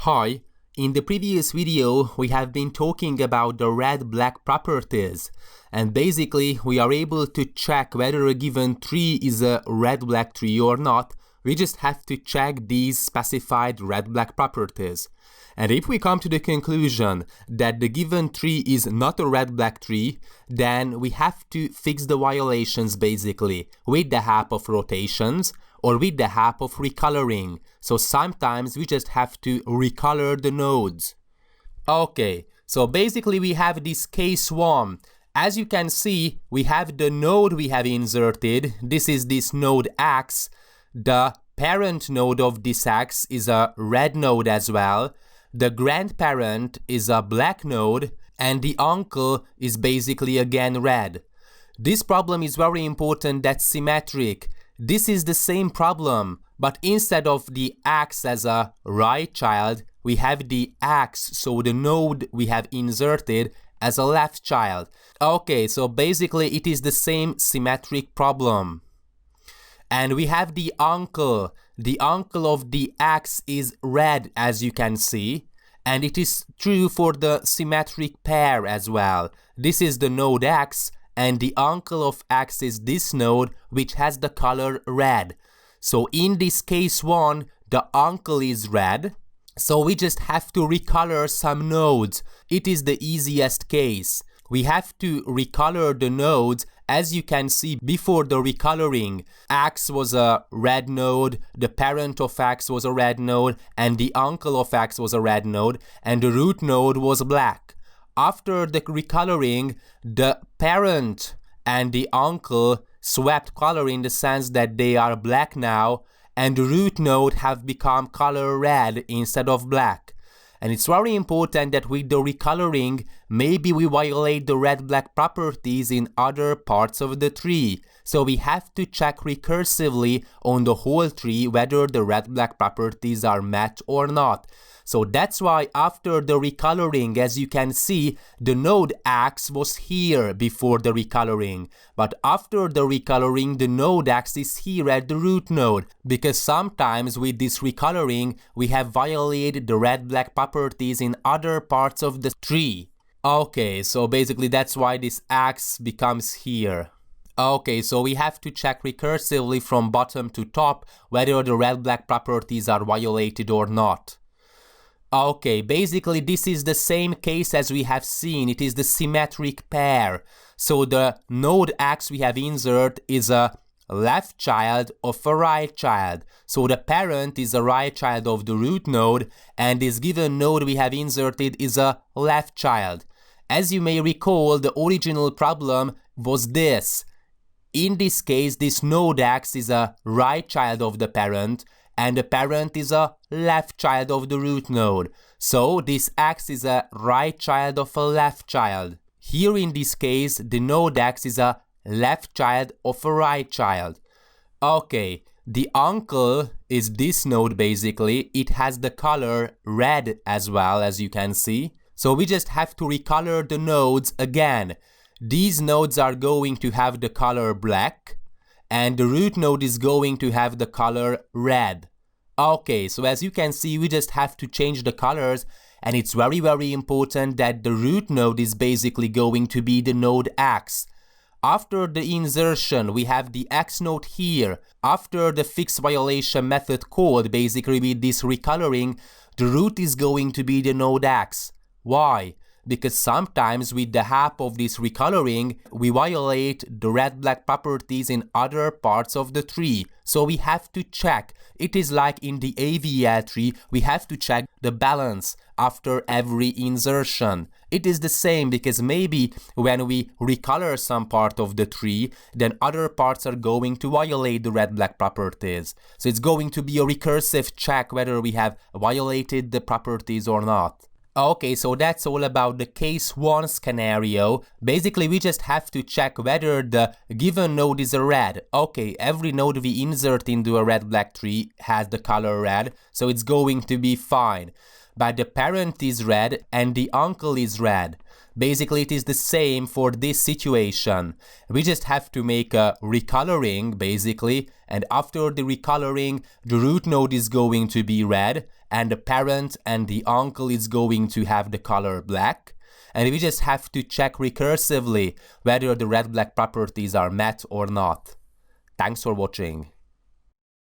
Hi, in the previous video we have been talking about the red-black properties, and basically we are able to check whether a given tree is a red-black tree or not. We just have to check these specified red-black properties. And if we come to the conclusion that the given tree is not a red-black tree, then we have to fix the violations basically with the help of rotations or with the help of recoloring. So sometimes we just have to recolor the nodes. Okay, so basically we have this case 1. As you can see, we have the node we have inserted. This is this node X. The parent node of this X is a red node as well. The grandparent is a black node, and the uncle is basically again red. This problem is very important, that's symmetric. This is the same problem, but instead of the X as a right child, we have the X, so the node we have inserted, as a left child. Okay, so basically it is the same symmetric problem. And we have the uncle. The uncle of the X is red, as you can see. And it is true for the symmetric pair as well. This is the node X, and the uncle of X is this node, which has the color red. So in this case 1, the uncle is red. So we just have to recolor some nodes. It is the easiest case. We have to recolor the nodes. As you can see, before the recoloring, X was a red node, the parent of X was a red node, and the uncle of X was a red node, and the root node was black. After the recoloring, the parent and the uncle swapped color in the sense that they are black now, and the root node have become color red instead of black. And it's very important that with the recoloring, maybe we violate the red-black properties in other parts of the tree. So we have to check recursively on the whole tree whether the red-black properties are met or not. So that's why after the recoloring, as you can see, the node X was here before the recoloring. But after the recoloring, the node X is here at the root node, because sometimes with this recoloring, we have violated the red-black properties in other parts of the tree. Okay, so basically that's why this X becomes here. Okay, so we have to check recursively from bottom to top whether the red-black properties are violated or not. Okay, basically this is the same case as we have seen. It is the symmetric pair. So the node X we have insert is a left child of a right child. So the parent is a right child of the root node, and this given node we have inserted is a left child. As you may recall, the original problem was this. In this case, this node X is a right child of the parent, and the parent is a left child of the root node. So this X is a right child of a left child. Here in this case, the node X is a left child of a right child. Okay, the uncle is this node basically. It has the color red as well, as you can see. So we just have to recolor the nodes again. These nodes are going to have the color black, and the root node is going to have the color red. Okay, so as you can see, we just have to change the colors, and it's very important that the root node is basically going to be the node X. After the insertion, we have the X node here. After the fixed violation method called, basically with this recoloring, the root is going to be the node X. Why? Because sometimes with the help of this recoloring, we violate the red-black properties in other parts of the tree. So we have to check. It is like in the AVL tree, we have to check the balance after every insertion. It is the same because maybe when we recolor some part of the tree, then other parts are going to violate the red-black properties. So it's going to be a recursive check whether we have violated the properties or not. Okay, so that's all about the case 1 scenario. Basically, we just have to check whether the given node is a red. Okay, every node we insert into a red-black tree has the color red, so it's going to be fine. but the parent is red and the uncle is red. Basically, it is the same for this situation. We just have to make a recoloring, basically, and after the recoloring, the root node is going to be red, and the parent and the uncle is going to have the color black. And we just have to check recursively whether the red-black properties are met or not. Thanks for watching.